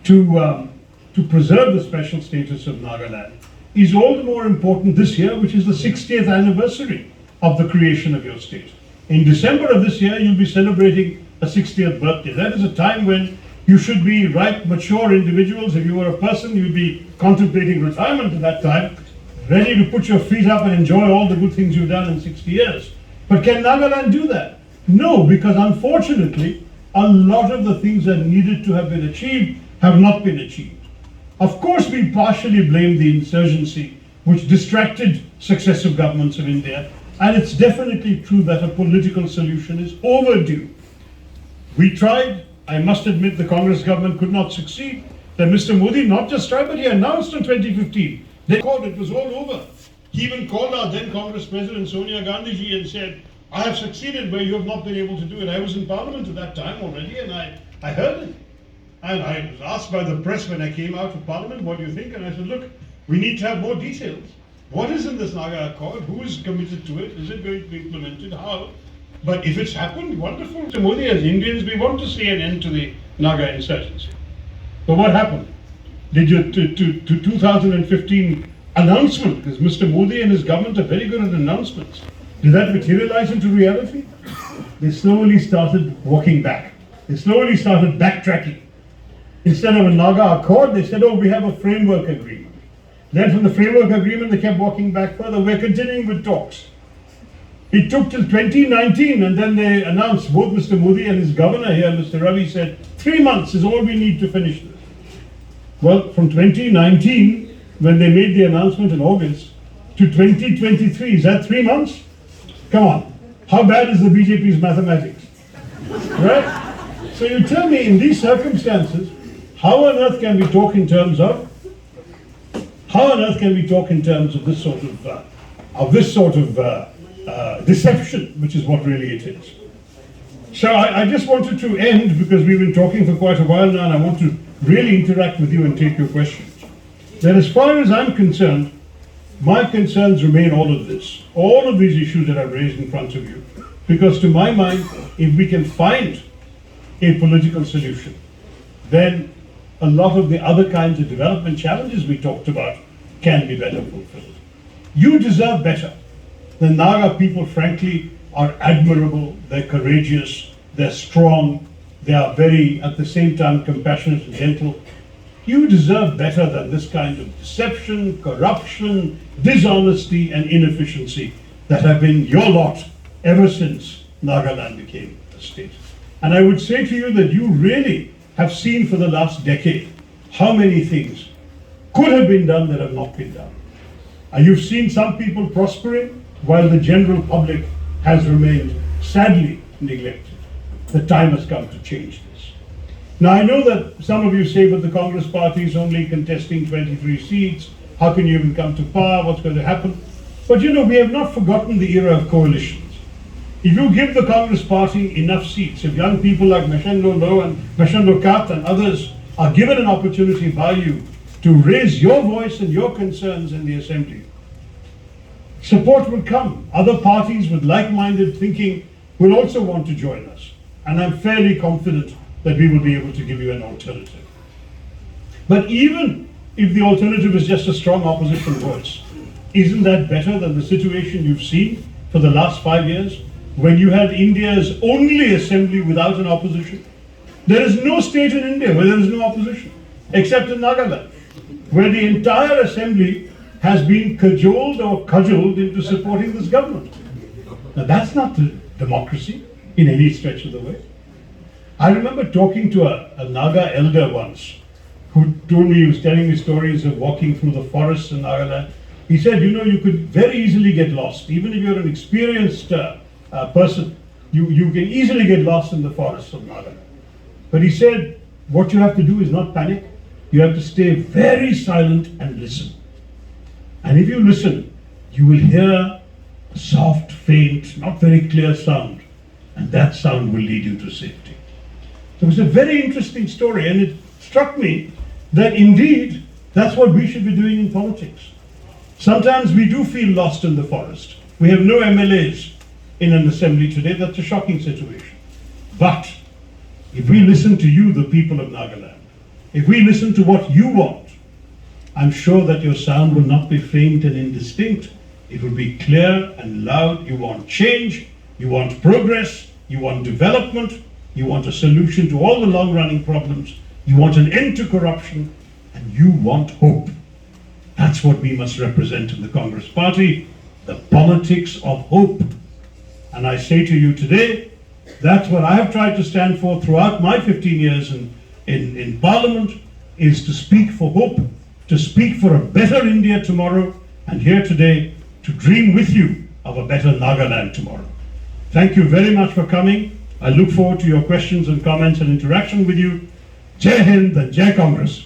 to preserve the special status of Nagaland is all the more important this year, which is the 60th anniversary of the creation of your state. In December of this year, you'll be celebrating a 60th birthday. That is a time when you should be ripe, mature individuals. If you were a person, you'd be contemplating retirement at that time, ready to put your feet up and enjoy all the good things you've done in 60 years. But can Nagaland do that? No, because unfortunately, a lot of the things that needed to have been achieved have not been achieved. Of course, we partially blame the insurgency, which distracted successive governments of India, and it's definitely true that a political solution is overdue. We tried. I must admit the Congress government could not succeed. That Mr. Modi not just tried, but he announced in 2015. They called it was all over. He even called our then Congress President Sonia Gandhi ji and said, I have succeeded where you have not been able to do it. I was in Parliament at that time already, and I heard it. And I was asked by the press when I came out of Parliament, what do you think? And I said, look, we need to have more details. What is in this Naga Accord? Who is committed to it? Is it going to be implemented? How? But if it's happened, wonderful. Mr. Modi, as Indians, we want to see an end to the Naga insurgency. But what happened? Did you, to 2015 announcement, because Mr. Modi and his government are very good at announcements. Did that materialize into reality? They slowly started walking back. They slowly started backtracking. Instead of a Naga Accord, they said, oh, we have a framework agreement. Then from the framework agreement, they kept walking back further. We're continuing with talks. It took till 2019, and then they announced, both Mr. Modi and his governor here, Mr. Ravi, said, 3 months is all we need to finish this. Well, from 2019, when they made the announcement in August, to 2023, is that 3 months? Come on, how bad is the BJP's mathematics? Right? So you tell me, in these circumstances, how on earth can we talk in terms of this sort of deception, which is what really it is. So I just wanted to end, because we've been talking for quite a while now, and I want to really interact with you and take your questions. That as far as I'm concerned, my concerns remain all of these issues that I've raised in front of you. Because to my mind, if we can find a political solution, then a lot of the other kinds of development challenges we talked about can be better fulfilled. You deserve better. The Naga people, frankly, are admirable, they're courageous, they're strong, they are very, at the same time, compassionate and gentle. You deserve better than this kind of deception, corruption, dishonesty, and inefficiency that have been your lot ever since Nagaland became a state. And I would say to you that you really have seen for the last decade how many things could have been done that have not been done. And you've seen some people prospering while the general public has remained sadly neglected. The time has come to change this. Now I know that some of you say, but the Congress party is only contesting 23 seats. How can you even come to power? What's going to happen? But you know, we have not forgotten the era of coalitions. If you give the Congress party enough seats, if young people like Meshendo Lo and Meshendo Kat and others are given an opportunity by you to raise your voice and your concerns in the assembly, support will come. Other parties with like-minded thinking will also want to join us. And I'm fairly confident that we will be able to give you an alternative. But even if the alternative is just a strong opposition voice, isn't that better than the situation you've seen for the last 5 years, when you had India's only assembly without an opposition? There is no state in India where there is no opposition, except in Nagaland, where the entire assembly has been cajoled into supporting this government. Now that's not democracy in any stretch of the way. I remember talking to a Naga elder once, who told me, he was telling me stories of walking through the forests in Nagaland. He said, you know, you could very easily get lost. Even if you're an experienced person, you can easily get lost in the forests of Nagaland. But he said, what you have to do is not panic. You have to stay very silent and listen. And if you listen, you will hear a soft, faint, not very clear sound. And that sound will lead you to safety. So it was a very interesting story, and it struck me that indeed, that's what we should be doing in politics. Sometimes we do feel lost in the forest. We have no MLAs in an assembly today. That's a shocking situation. But if we listen to you, the people of Nagaland, if we listen to what you want, I'm sure that your sound will not be faint and indistinct. It will be clear and loud. You want change, you want progress, you want development, you want a solution to all the long-running problems, you want an end to corruption, and you want hope. That's what we must represent in the Congress Party, the politics of hope. And I say to you today, that's what I have tried to stand for throughout my 15 years in Parliament, is to speak for hope, to speak for a better India tomorrow, and here today to dream with you of a better Nagaland tomorrow. Thank you very much for coming. I look forward to your questions and comments and interaction with you. Jai Hind and Jai Congress.